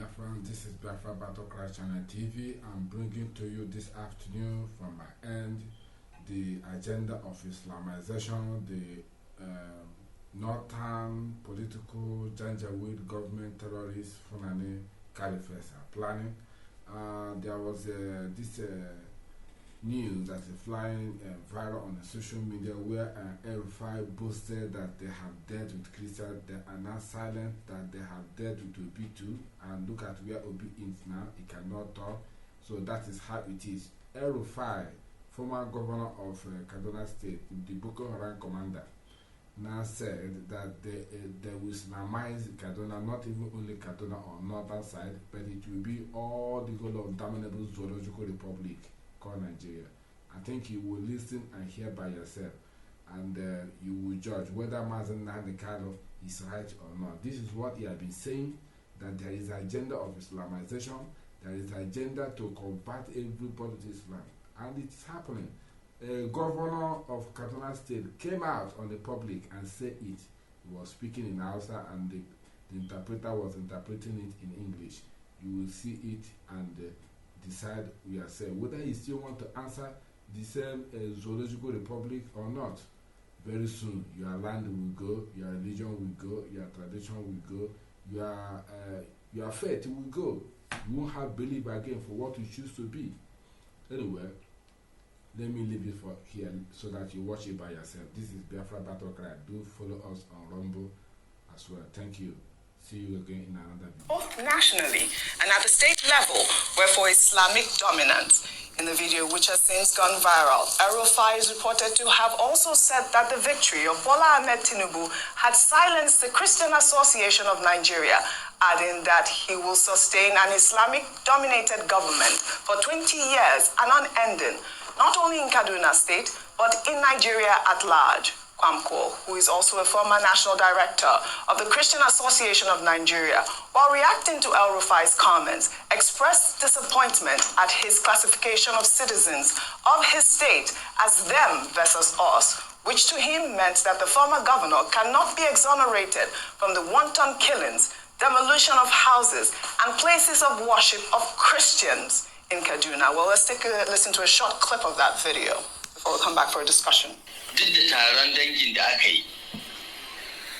Biafra. This is Biafra Battle Cry Channel TV. I'm bringing to you this afternoon from my end the agenda of Islamization, the northern political Janjaweed government terrorist Fulani Caliphate are planning. There was this news that is flying viral on the social media where el-Rufai boasted that they have dealt with Christians. They are now silent that they have dealt with Obi too, and look at where Obi is now. He cannot talk. So that is how it is. El-Rufai, former governor of Kaduna State, the Boko Haram commander, now said that they will Islamize Kaduna, not even only Kaduna on northern side, but it will be all the whole of damnable Zoological Republic called Nigeria. I think you will listen and hear by yourself, and you will judge whether Mazen Nahikalo is right or not. This is what he has been saying, that there is an agenda of Islamization, there is an agenda to convert everybody to Islam, and it is happening. A governor of Kaduna State came out on the public and said it. He was speaking in Hausa and the interpreter was interpreting it in English. You will see it and decide yourself whether you still want to answer the same Zoological Republic or not. Very soon, your land will go, your religion will go, your tradition will go, your faith will go. You won't have belief again for what you choose to be. Anyway, let me leave it for here so that you watch it by yourself. This is Biafra Battle Cry. Do follow us on Rumble as well. Thank you. See you again in another video. Both nationally and at the state level were for Islamic dominance. In the video, which has since gone viral, el-Rufai is reported to have also said that the victory of Bola Ahmed Tinubu had silenced the Christian Association of Nigeria, adding that he will sustain an Islamic-dominated government for 20 years and unending, not only in Kaduna State, but in Nigeria at large. Kwamko, who is also a former national director of the Christian Association of Nigeria, while reacting to el-Rufai's comments, expressed disappointment at his classification of citizens of his state as them versus us, which to him meant that the former governor cannot be exonerated from the wanton killings, demolition of houses, and places of worship of Christians in Kaduna. Well, let's take a listen to a short clip of that video before we come back for a discussion. Duk da taron dangin da aka yi,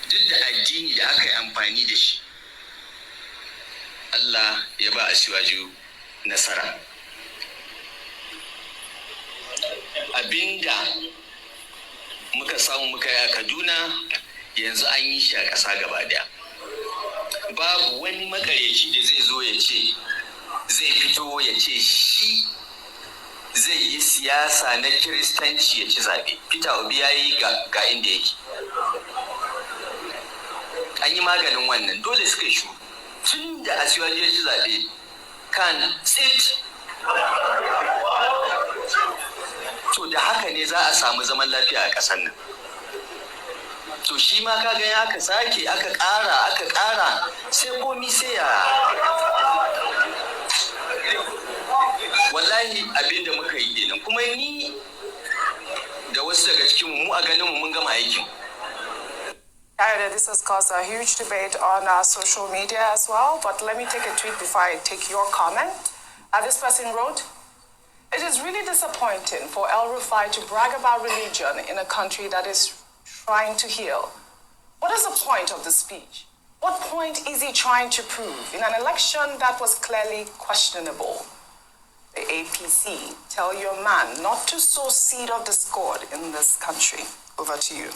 duk da addini da aka yi amfani da shi, Allah ya ba Asiwaju nasara. Abinda muka samu muka yi a Kaduna yanzu an yi shi a ƙasa gaba daya. Babu wani makareci da zai zo ya ce, zai fito ya ce shi zai yi siyasa na Kiristanci ya ci zaɓe. Peter Obi ya yi ga inda yake. An yi maganin wannan, dole suka yi shu. Tun da Asiwaju ya ci zaɓe kan tsit. To da haka ne za a samu zaman lafiya a ƙasar nan. To shi ma ka gani aka sake aka ƙara sai komi sai ya wallahi abin da muka yi kenan kuma ni da wasu daga cikin mu a ganin mu mun gama aikin. This has caused a huge debate on social media as well, but let me take a tweet before I take your comment. This person wrote, "It is really disappointing for el-Rufai to brag about religion in a country that is trying to heal. What is the point of the speech? What point is he trying to prove in an election that was clearly questionable? The APC, tell your man not to sow seed of discord in this country." Over to you.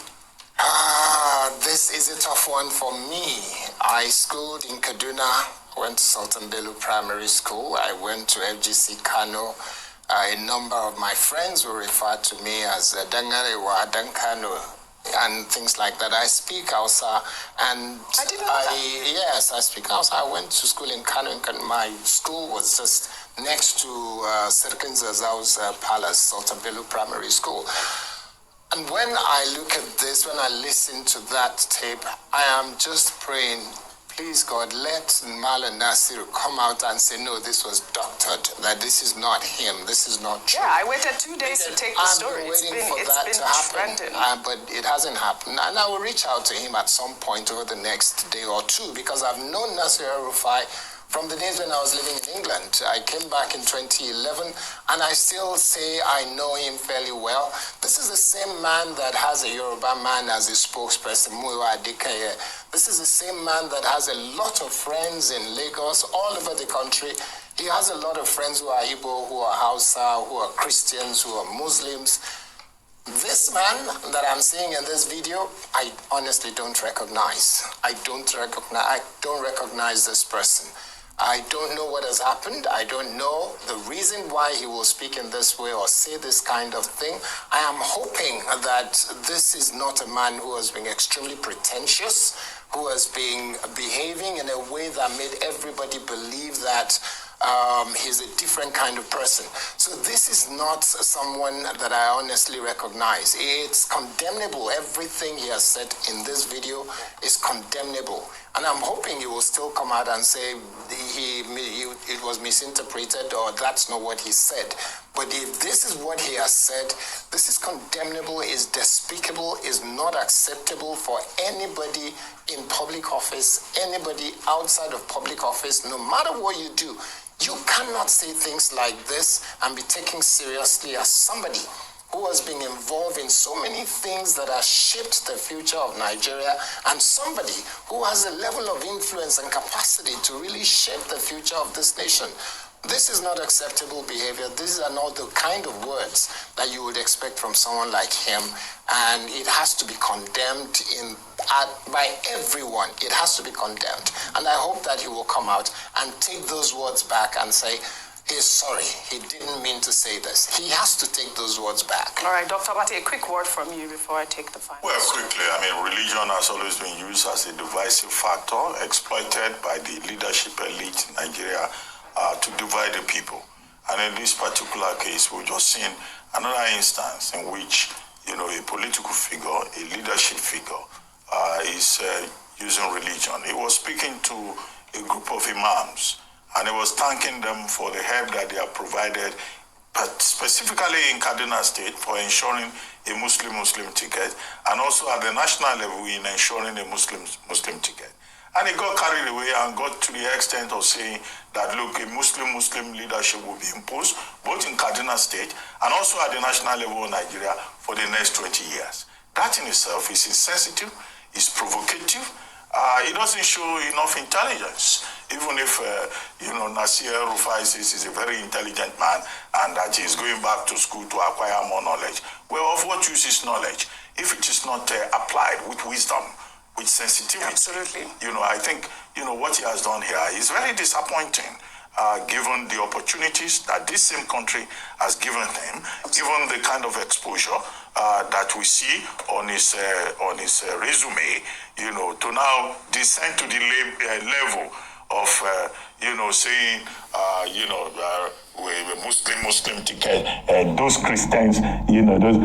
This is a tough one for me. I schooled in Kaduna, went to Sultan Bello Primary School. I went to FGC Kano. A number of my friends will refer to me as Dangarewa, Dankano, and things like that. I speak Hausa, and I didn't know that. Yes, I speak Hausa. I went to school in Kano. My school was just next to Sirkin Zazau's palace, Sultan Bello Primary School. And when I look at this, when I listen to that tape, I am just praying, please God, let Mala Nasir come out and say, no, this was doctored, that this is not him, this is not true. Yeah, I waited 2 days to take the story. It's been trending. But it hasn't happened. And I will reach out to him at some point over the next day or two, because I've known Nasir el-Rufai from the days when I was living in England. I came back in 2011, and I still say I know him fairly well. This is the same man that has a Yoruba man as his spokesperson, Muiwa Adikeye. This is the same man that has a lot of friends in Lagos, all over the country. He has a lot of friends who are Igbo, who are Hausa, who are Christians, who are Muslims. This man that I'm seeing in this video, I honestly don't recognize. I don't recognize this person. I don't know what has happened. I don't know the reason why he will speak in this way or say this kind of thing. I am hoping that this is not a man who has been extremely pretentious, who has been behaving in a way that made everybody believe that he's a different kind of person. So this is not someone that I honestly recognize. It's condemnable. Everything he has said in this video is condemnable. And I'm hoping he will still come out and say it was misinterpreted or that's not what he said. But if this is what he has said, this is condemnable, is despicable, is not acceptable for anybody in public office, anybody outside of public office, no matter what you do. You cannot say things like this and be taken seriously as somebody who has been involved in so many things that have shaped the future of Nigeria, and somebody who has a level of influence and capacity to really shape the future of this nation. This is not acceptable behavior. These are not the kind of words that you would expect from someone like him, and it has to be condemned by everyone. It has to be condemned, and I hope that he will come out and take those words back and say, he's sorry, he didn't mean to say this. He has to take those words back. All right, Dr. Bati, a quick word from you before I take the final. Well, quickly, religion has always been used as a divisive factor, exploited by the leadership elite in Nigeria to divide the people. And in this particular case, we've just seen another instance in which, a political figure, a leadership figure, is using religion. He was speaking to a group of imams, and he was thanking them for the help that they have provided, but specifically in Kaduna State for ensuring a Muslim ticket, and also at the national level in ensuring a Muslim ticket. And he got carried away and got to the extent of saying that, look, a Muslim leadership will be imposed, both in Kaduna State and also at the national level of Nigeria for the next 20 years. That in itself is insensitive, is provocative. It doesn't show enough intelligence. Even if, Nasir el-Rufai says he's a very intelligent man and that he's going back to school to acquire more knowledge. Well, of what use is knowledge if it is not applied with wisdom, with sensitivity? Absolutely. I think, what he has done here is very disappointing, given the opportunities that this same country has given him, given the kind of exposure that we see on his resume, to now descend to the level of, saying, Muslim ticket, those Christians, those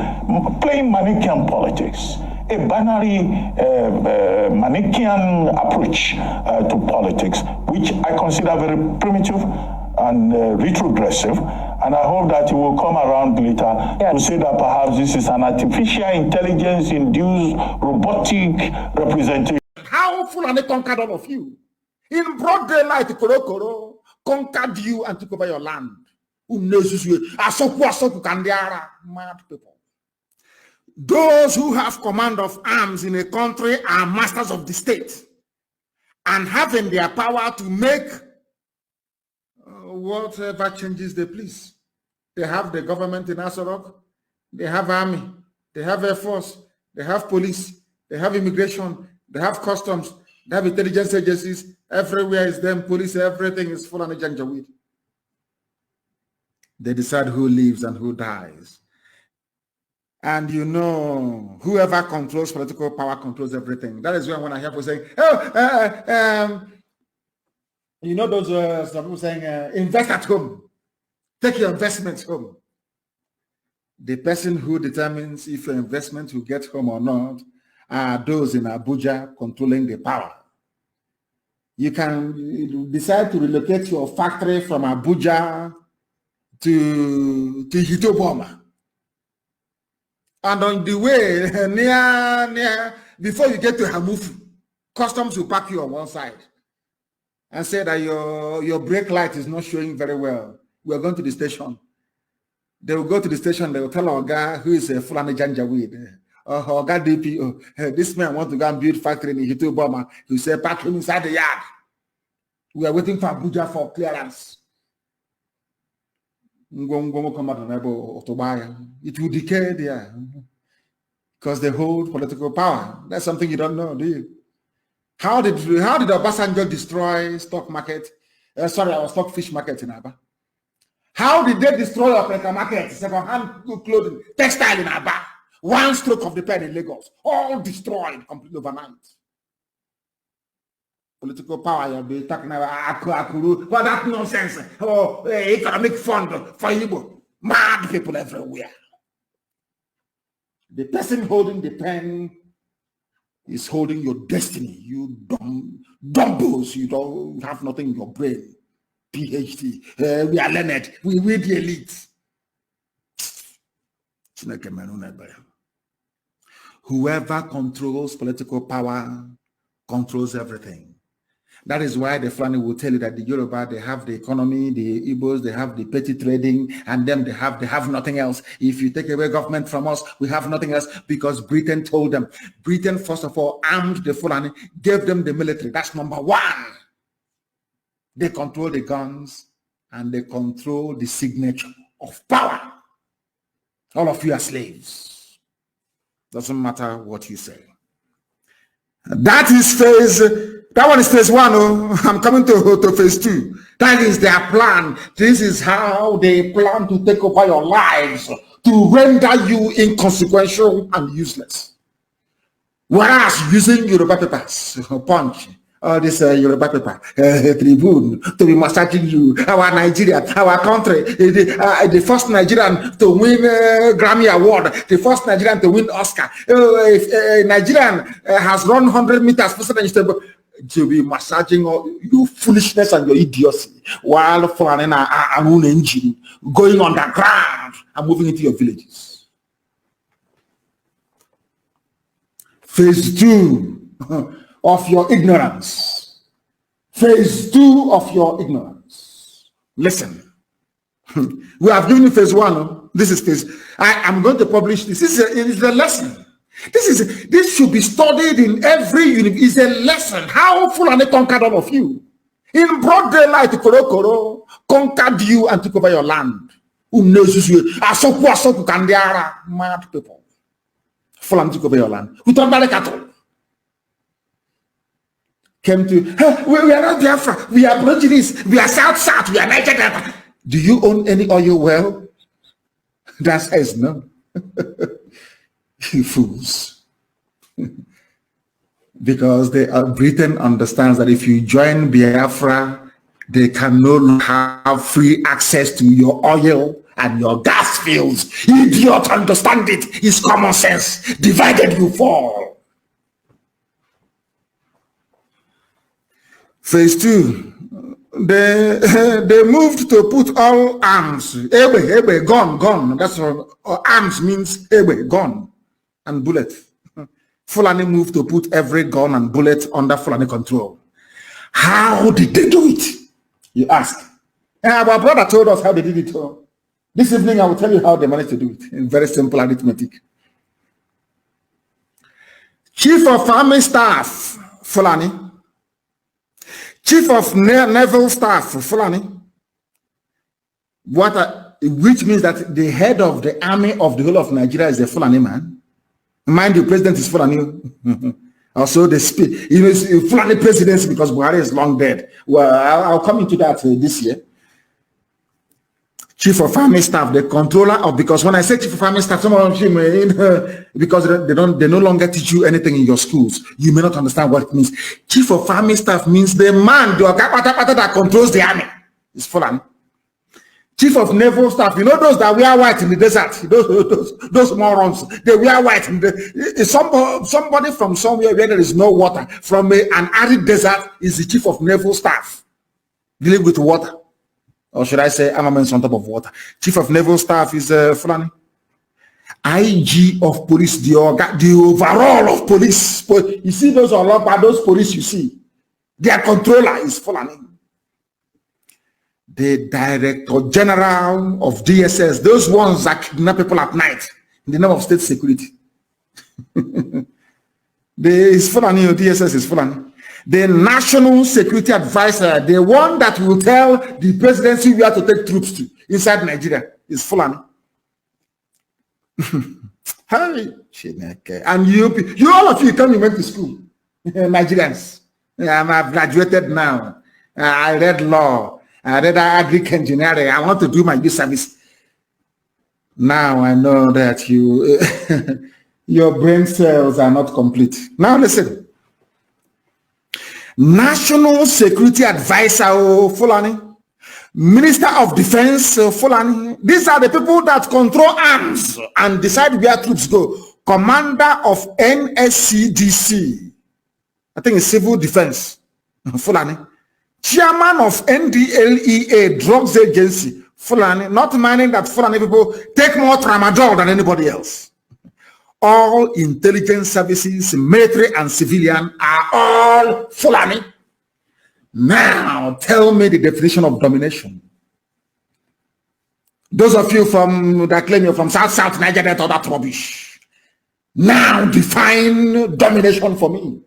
playing Manichaean politics, a binary Manichaean approach to politics, which I consider very primitive and retrogressive. And I hope that you will come around later to say that perhaps this is an artificial intelligence-induced robotic representation. How Fulani conquered all of you? In broad daylight, Korokoro conquered you and took over your land. Mad people. Those who have command of arms in a country are masters of the state and having their power to make whatever changes they please. They have the government in Asarok, they have army, they have air force, they have police, they have immigration, they have customs, they have intelligence agencies. Everywhere is them, police, everything is full of Janjaweed. They decide who lives and who dies. And whoever controls political power controls everything. That is when I hear people saying, those some people saying, invest at home. Take your investments home. The person who determines if your investment will get home or not are those in Abuja controlling the power. You can decide to relocate your factory from Abuja to Hitoboma. And on the way, near, before you get to Hamufu, customs will pack you on one side. and say that your brake light is not showing very well. We're going to the station. They will go to the station. They will tell our guy who is a Fulani Janjaweed. Our guy DPO. This man wants to go and build factory in Hito Obama. He said, "Park him inside the yard. We are waiting for Abuja for clearance." It will decay there because they hold political power. That's something you don't know, do you? How did Obasanjo destroy stock market? Our stockfish market in Aba. How did they destroy Africa market? Second-hand clothing, textile in Aba. One stroke of the pen in Lagos, all destroyed completely overnight. Political power, you'll be talking about Akuru. Well, that nonsense. Oh, economic fund for Igbo. Mad people everywhere. The person holding the pen is holding your destiny. You dumbbos, you don't have nothing in your brain. PhD. We are learned. We the elite. Whoever controls political power controls everything. That is why the Fulani will tell you that the Yoruba, they have the economy, the Igbos, they have the petty trading, and them they have nothing else. If you take away government from us, we have nothing else, because Britain told them. Britain, first of all, armed the Fulani, gave them the military. That's number one. They control the guns and they control the signature of power. All of you are slaves. Doesn't matter what you say. That one is phase one. Oh, I'm coming to phase two. That is their plan. This is how they plan to take over your lives, to render you inconsequential and useless. Whereas using Yoruba papers, Punch, this Yoruba paper, Tribune, to be massaging you, our Nigeria, our country, the first Nigerian to win Grammy Award, the first Nigerian to win Oscar. If a Nigerian has run 100 meters to be massaging your foolishness and your idiocy while flying an own engine, going underground and moving into your villages. Phase two of your ignorance. Phase two of your ignorance. Listen, we have given you phase one. This is phase. I am going to publish this. This is a lesson. This should be studied in every university. It's a lesson. How Fulani conquered all of you. In broad daylight, Koro conquered you and took over your land. Who knows you? Asoku Kandiara, mad people. Fulani took over your land. Who turned back cattle? Came to, hey, we are not Biafra. We are Aborigines. We are South. We are Nigeria. Do you own any oil well? That's as no. You fools. Because Britain understands that if you join Biafra, they can no longer have free access to your oil and your gas fields. Idiot, understand it. It's common sense. Divided you fall. Phase two. They moved to put all arms. Ebe, gun. That's what arms means. Ebe, gun. And bullet. Fulani moved to put every gun and bullet under Fulani control. How did they do it? You ask. Our brother told us how they did it. This evening I will tell you how they managed to do it in very simple arithmetic. Chief of Army Staff, Fulani. Chief of Naval Staff, Fulani. Which means that the head of the army of the whole of Nigeria is a Fulani man. Mind you, president is Fulani. Also, the Fulani presidency, because Buhari is long dead. Well, I'll come into that this year. Chief of Army Staff, the controller of, because when I say Chief of Army Staff, some of you may, because they no longer teach you anything in your schools, you may not understand what it means. Chief of Army Staff means the man, the that controls the army. It's Fulani. Chief of Naval Staff, you know those that wear white in the desert, those morons, they wear white. Somebody from somewhere where there is no water, from an arid desert, is the Chief of Naval Staff, dealing with water. Or should I say armaments on top of water. Chief of Naval Staff is Fulani. IG of police, the overall of police. You see those police you see, their controller is Fulani. the Director General of DSS, those ones that kidnap people at night in the name of state security. Is Fulani, DSS is Fulani. The National Security Advisor, the one that will tell the presidency where to take troops to inside Nigeria, is Fulani. And you all of you tell me went to school, Nigerians. I've graduated now. I read law. I read agric engineering. I want to do my youth service. Now I know that you, your brain cells are not complete. Now listen. National Security Advisor, Fulani. Minister of Defense, Fulani. These are the people that control arms and decide where troops go. Commander of NSCDC. I think it's Civil Defense, Fulani. Chairman of NDLEA, Drugs Agency, Fulani. Not minding that Fulani people take more tramadol than anybody else. All intelligence services, military and civilian, are all Fulani. Now, tell me the definition of domination. Those of you that claim you're from South Nigeria, all that rubbish. Now, define domination for me.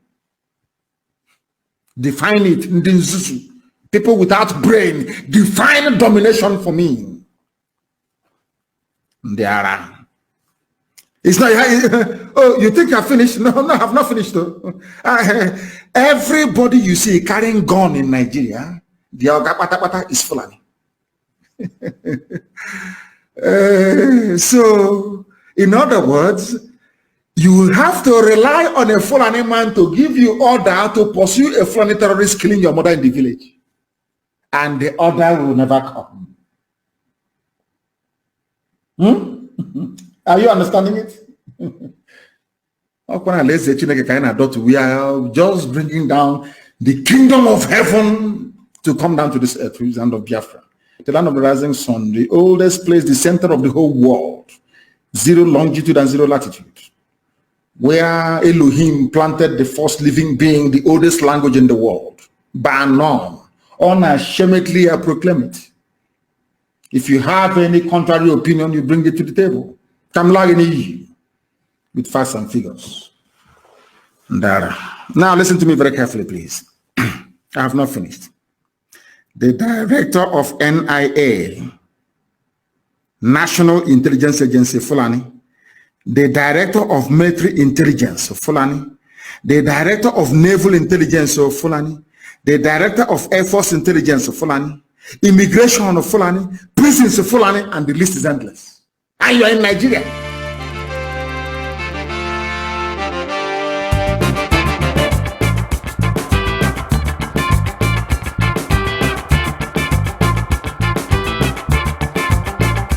Define it. People without brain, define domination for me. There are. It's not, oh, you think I finished? No, I have not finished though. Everybody you see carrying gun in Nigeria, the Ogapata is Fulani. So, in other words, you have to rely on a Fulani man to give you order to pursue a Fulani terrorist killing your mother in the village. And the order will never come. Are you understanding it? We are just bringing down the kingdom of heaven to come down to this earth, which is the land of Biafra, the land of the rising sun, the oldest place, the center of the whole world, 0 longitude and 0 latitude, where Elohim planted the first living being, the oldest language in the world. By none, unashamedly I proclaim it. If you have any contrary opinion, you bring it to the table. With facts and figures. Now listen to me very carefully, please. I have not finished. The director of NIA, National Intelligence Agency, Fulani, the director of Military Intelligence, Fulani, the director of Naval Intelligence, Fulani, the director of Air Force Intelligence, Fulani, Immigration, Fulani, prisons, Fulani, and the list is endless. And you are in Nigeria.